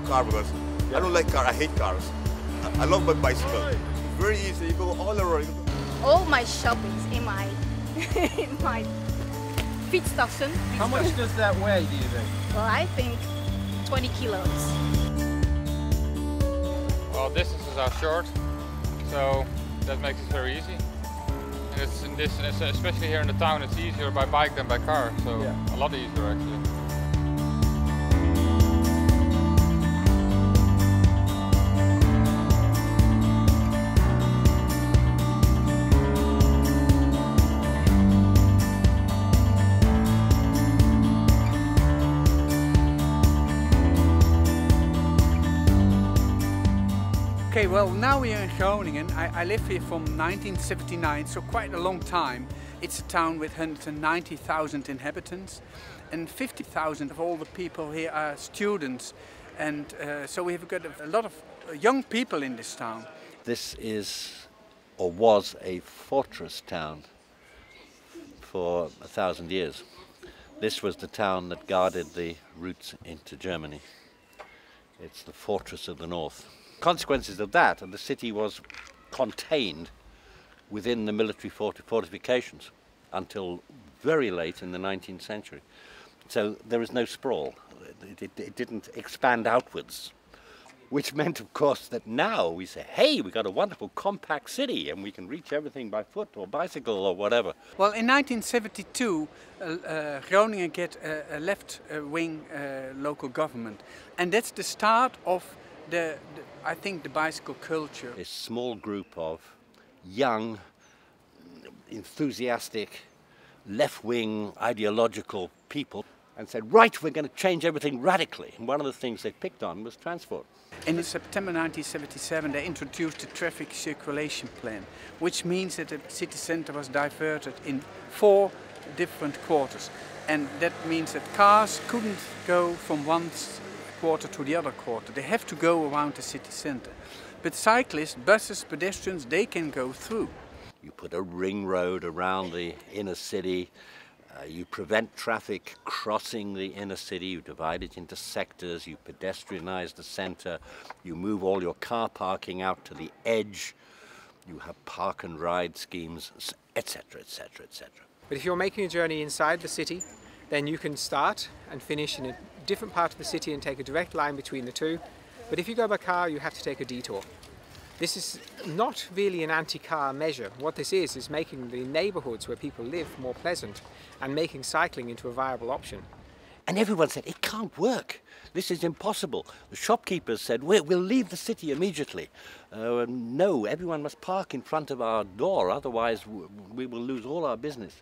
car because I don't like car. I hate cars. I love my bicycle. Very easy. You go all around. All my shopping's in my in my fietstassen. How much does that weigh, do you think? Well, I think 20 kilos. Well, distances are short, so that makes it very easy. And it's in this, especially here in the town, it's easier by bike than by car, so a lot easier actually. Okay, well, now we are in Groningen. I live here from 1979, so quite a long time. It's a town with 190,000 inhabitants, and 50,000 of all the people here are students, and so we have got a lot of young people in this town. This is, or was, a fortress town for 1,000 years. This was the town that guarded the routes into Germany. It's the fortress of the north. Consequences of that, and the city was contained within the military fortifications until very late in the 19th century. So there is no sprawl. It didn't expand outwards, which meant, of course, that now we say, hey, we got a wonderful compact city and we can reach everything by foot or bicycle or whatever. Well, in 1972, Groningen get a left-wing local government, and that's the start of I think the bicycle culture. A small group of young, enthusiastic, left-wing, ideological people and said, right, we're going to change everything radically. And one of the things they picked on was transport. In September 1977, they introduced the traffic circulation plan, which means that the city centre was diverted in 4 different quarters. And that means that cars couldn't go from one quarter to the other quarter. They have to go around the city centre. But cyclists, buses, pedestrians, they can go through. You put a ring road around the inner city, you prevent traffic crossing the inner city, you divide it into sectors, you pedestrianize the centre, you move all your car parking out to the edge, you have park and ride schemes, etc., etc., etc. But if you're making a journey inside the city, then you can start and finish in a different part of the city and take a direct line between the two. But if you go by car, you have to take a detour. This is not really an anti-car measure. What this is making the neighbourhoods where people live more pleasant and making cycling into a viable option. And everyone said, it can't work. This is impossible. The shopkeepers said, we'll leave the city immediately. No, everyone must park in front of our door, otherwise we will lose all our business.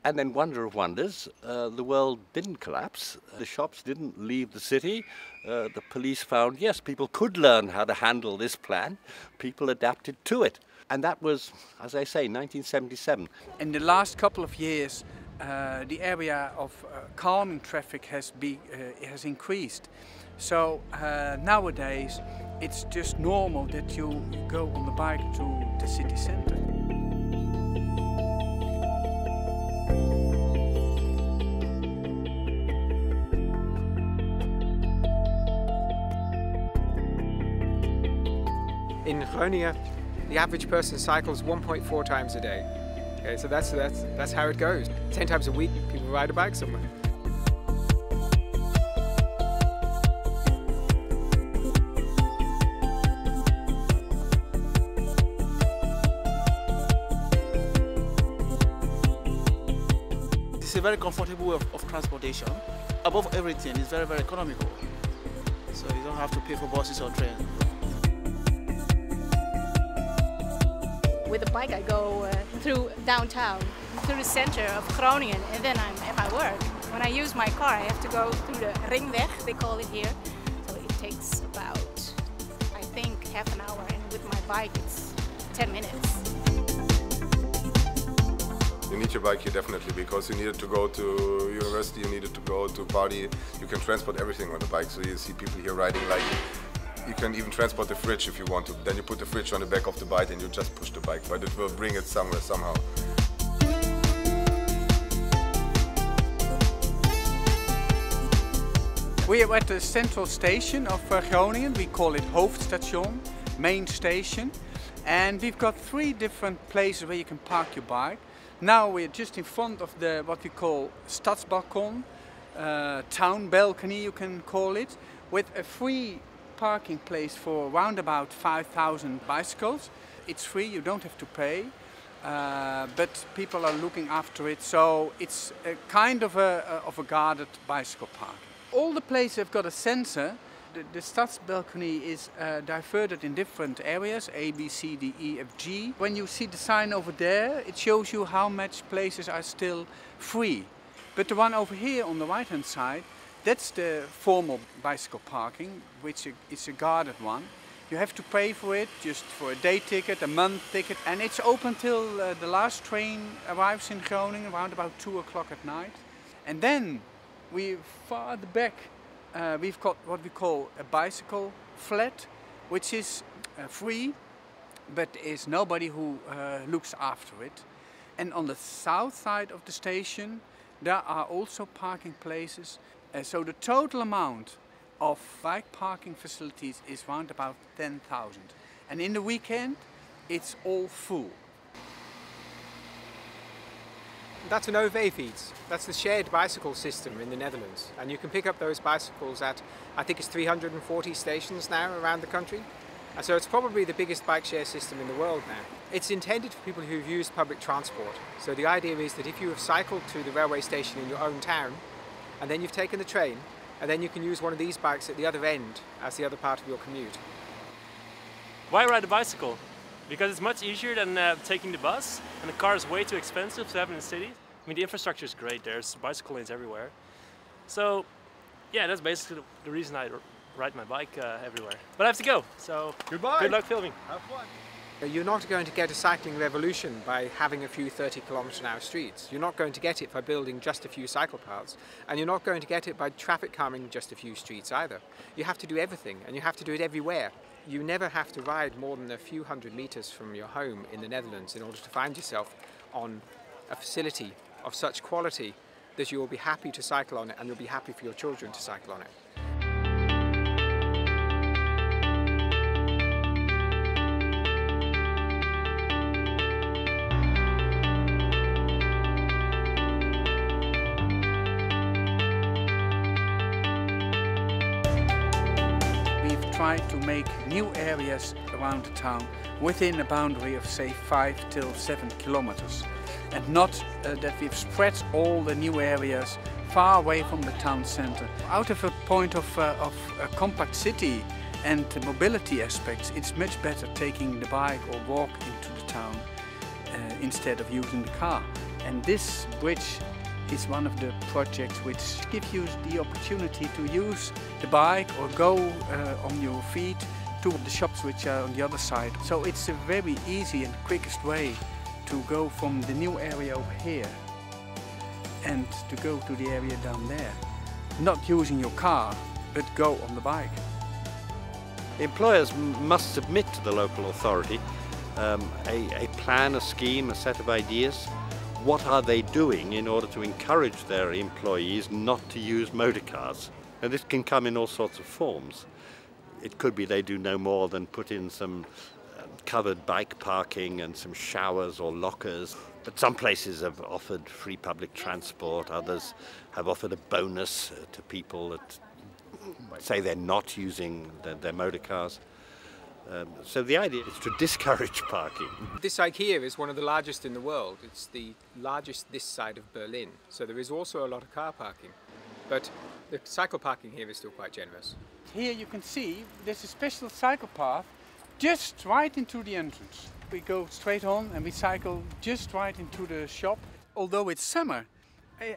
And then, wonder of wonders, the world didn't collapse. The shops didn't leave the city. The police found, yes, people could learn how to handle this plan. People adapted to it. And that was, as I say, 1977. In the last couple of years, the area of calming traffic has increased. So nowadays, it's just normal that you go on the bike to the city centre. In Groningen, the average person cycles 1.4 times a day. Okay, so that's how it goes. 10 times a week, people ride a bike somewhere. It's a very comfortable way of transportation. Above everything, it's very, very economical. So you don't have to pay for buses or trains. With a bike I go through downtown, through the center of Groningen, and then I'm at my work. When I use my car, I have to go through the ringweg, they call it here. So it takes about, I think, half an hour, and with my bike it's 10 minutes. You need your bike here definitely, because you needed to go to university, you needed to go to party. You can transport everything on the bike, so you see people here riding like, you can even transport the fridge if you want to. Then you put the fridge on the back of the bike and you just push the bike, but it will bring it somewhere somehow. We are at the central station of Groningen. We call it Hoofdstation, main station. And we've got 3 different places where you can park your bike. Now we're just in front of the what we call Stadsbalkon, town balcony you can call it, with a free parking place for around about 5,000 bicycles. It's free, you don't have to pay, but people are looking after it, so it's a kind of a guarded bicycle park. All the places have got a sensor. The Stadsbalcony is diverted in different areas, A, B, C, D, E, F, G. When you see the sign over there, it shows you how much places are still free. But the one over here on the right hand side, that's the formal bicycle parking, which is a guarded one. You have to pay for it, just for a day ticket, a month ticket, and it's open till the last train arrives in Groningen around about 2 o'clock at night. And then we farther back we've got what we call a bicycle flat, which is free, but is nobody who looks after it. And on the south side of the station, there are also parking places. So the total amount of bike parking facilities is around about 10,000. And in the weekend, it's all full. That's an OV-fiets. That's the shared bicycle system in the Netherlands. And you can pick up those bicycles at, I think it's 340 stations now around the country. And so it's probably the biggest bike share system in the world now. It's intended for people who've used public transport. So the idea is that if you have cycled to the railway station in your own town, and then you've taken the train, and then you can use one of these bikes at the other end as the other part of your commute. Why ride a bicycle? Because it's much easier than taking the bus, and the car is way too expensive to have in the city. I mean, the infrastructure is great, there's bicycle lanes everywhere. So, yeah, that's basically the reason I ride my bike everywhere. But I have to go, so goodbye. Good luck filming. Have fun. You're not going to get a cycling revolution by having a few 30km/h streets. You're not going to get it by building just a few cycle paths. And you're not going to get it by traffic calming just a few streets either. You have to do everything, and you have to do it everywhere. You never have to ride more than a few hundred meters from your home in the Netherlands in order to find yourself on a facility of such quality that you will be happy to cycle on it, and you'll be happy for your children to cycle on it. Try to make new areas around the town within a boundary of say 5 till 7 kilometers, and not that we've spread all the new areas far away from the town center. Out of a point of a compact city and the mobility aspects, it's much better taking the bike or walk into the town instead of using the car. And this bridge is one of the projects which gives you the opportunity to use the bike or go on your feet to the shops which are on the other side. So it's a very easy and quickest way to go from the new area over here and to go to the area down there. Not using your car, but go on the bike. Employers must submit to the local authority a plan, a scheme, a set of ideas. What are they doing in order to encourage their employees not to use motor cars? And this can come in all sorts of forms. It could be they do no more than put in some covered bike parking and some showers or lockers. But some places have offered free public transport, others have offered a bonus to people that say they're not using their motor cars. So the idea is to discourage parking. This IKEA is one of the largest in the world. It's the largest this side of Berlin. So there is also a lot of car parking. But the cycle parking here is still quite generous. Here you can see there's a special cycle path just right into the entrance. We go straight on and we cycle just right into the shop. Although it's summer,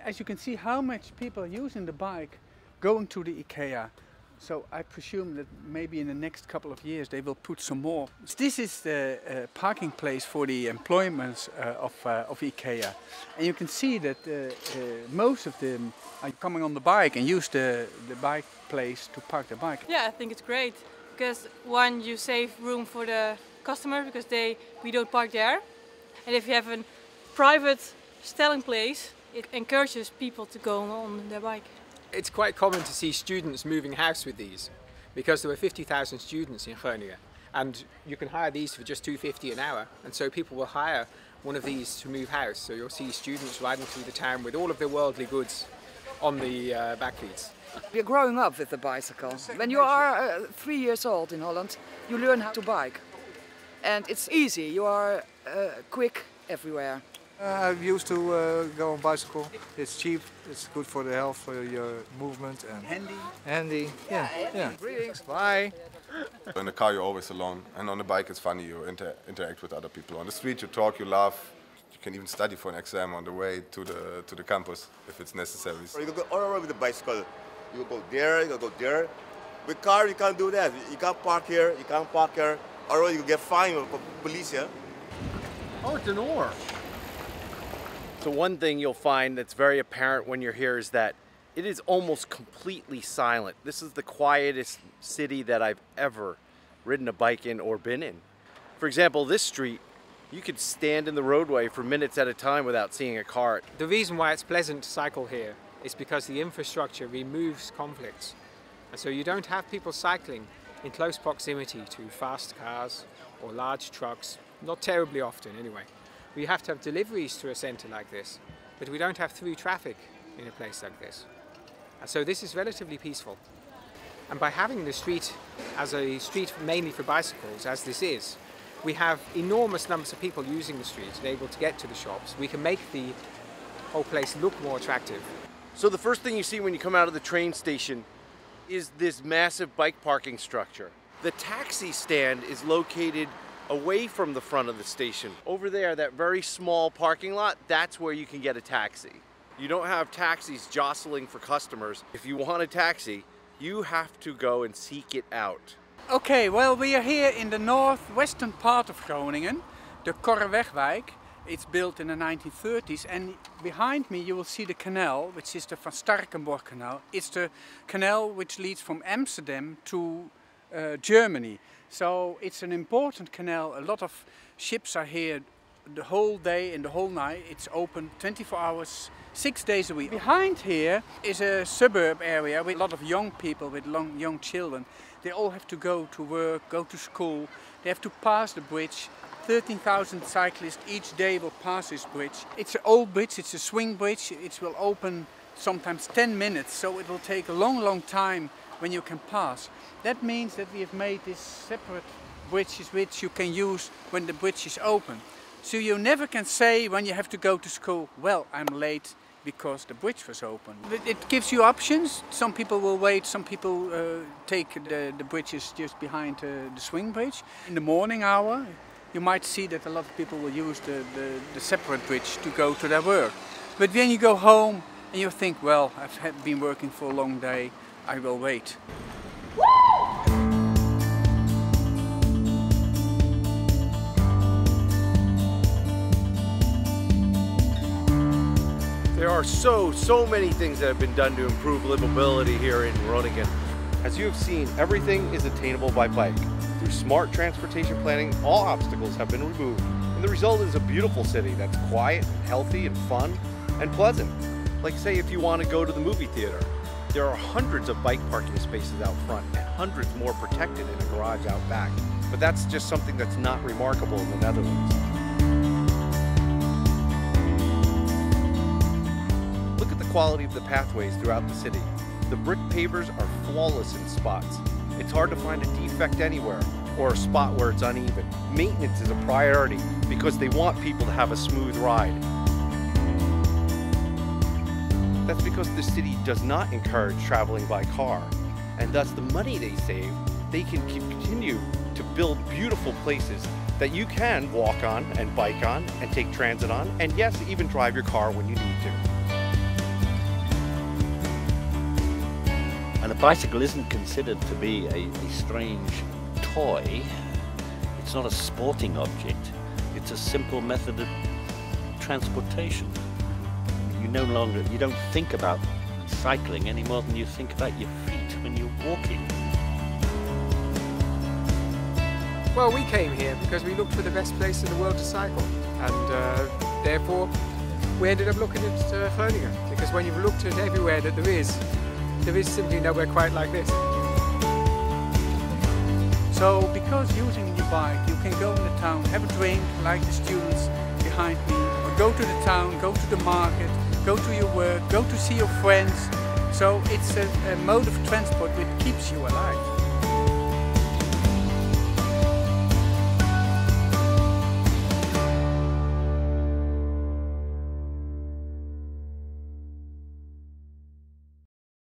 as you can see how much people are using the bike going to the IKEA. So I presume that maybe in the next couple of years they will put some more. This is the parking place for the employments of IKEA. And you can see that most of them are coming on the bike and use the bike place to park their bike. Yeah, I think it's great. Because one, you save room for the customer because we don't park there. And if you have a private stelling place, it encourages people to go on their bike. It's quite common to see students moving house with these, because there were 50,000 students in Groningen, and you can hire these for just $2.50 an hour, and so people will hire one of these to move house. So you'll see students riding through the town with all of their worldly goods on the backfeeds. We're growing up with the bicycle. When you are 3 years old in Holland, you learn how to bike. And it's easy, you are quick everywhere. I used to go on bicycle. It's cheap, it's good for the health, for your movement, and handy. Yeah. Greetings, bye. In the car you're always alone, and on the bike it's funny, you interact with other people. On the street you talk, you laugh, you can even study for an exam on the way to the campus if it's necessary. You can go all around with the bicycle. You can go there, you can go there. With car you can't do that. You can't park here, you can't park here. Or you can get fined for police, yeah? Oh, it's an oar. So one thing you'll find that's very apparent when you're here is that it is almost completely silent. This is the quietest city that I've ever ridden a bike in or been in. For example, this street, you could stand in the roadway for minutes at a time without seeing a car. The reason why it's pleasant to cycle here is because the infrastructure removes conflicts. And so you don't have people cycling in close proximity to fast cars or large trucks, not terribly often anyway. We have to have deliveries to a centre like this, but we don't have through traffic in a place like this. And so this is relatively peaceful. And by having the street as a street mainly for bicycles, as this is, we have enormous numbers of people using the street and able to get to the shops. We can make the whole place look more attractive. So the first thing you see when you come out of the train station is this massive bike parking structure. The taxi stand is located away from the front of the station. Over there, that very small parking lot, that's where you can get a taxi. You don't have taxis jostling for customers. If you want a taxi, you have to go and seek it out. Okay, well, we are here in the northwestern part of Groningen, the Korrewegwijk. It's built in the 1930s, and behind me you will see the canal, which is the Van Starkenborg Canal. It's the canal which leads from Amsterdam to Germany. So it's an important canal. A lot of ships are here the whole day and the whole night. It's open 24 hours, 6 days a week. Behind here is a suburb area with a lot of young people, with young children. They all have to go to work, go to school. They have to pass the bridge. 13,000 cyclists each day will pass this bridge. It's an old bridge, it's a swing bridge. It will open sometimes 10 minutes, so it will take a long time when you can pass. That means that we have made these separate bridges which you can use when the bridge is open. So you never can say when you have to go to school, well, I'm late because the bridge was open. It gives you options. Some people will wait, some people take the bridges just behind the swing bridge. In the morning hour, you might see that a lot of people will use the separate bridge to go to their work. But when you go home and you think, well, I've been working for a long day, I will wait. There are so many things that have been done to improve livability here in Groningen. As you have seen, everything is attainable by bike. Through smart transportation planning, all obstacles have been removed, and the result is a beautiful city that's quiet, healthy, and fun, and pleasant. Like say if you want to go to the movie theater, there are hundreds of bike parking spaces out front and hundreds more protected in a garage out back. But that's just something that's not remarkable in the Netherlands. Look at the quality of the pathways throughout the city. The brick pavers are flawless in spots. It's hard to find a defect anywhere or a spot where it's uneven. Maintenance is a priority because they want people to have a smooth ride. That's because the city does not encourage traveling by car, and thus the money they save, they can continue to build beautiful places that you can walk on and bike on and take transit on, and yes, even drive your car when you need to. And a bicycle isn't considered to be a strange toy. It's not a sporting object. It's a simple method of transportation. You don't think about cycling any more than you think about your feet when you're walking. Well, we came here because we looked for the best place in the world to cycle, and therefore we ended up looking at Groningen, because when you've looked at everywhere that there is, There is simply nowhere quite like this. So because using your bike, you can go in the town, have a drink like the students behind me, or go to the town, go to the market, go to your work, go to see your friends. So it's a mode of transport which keeps you alive.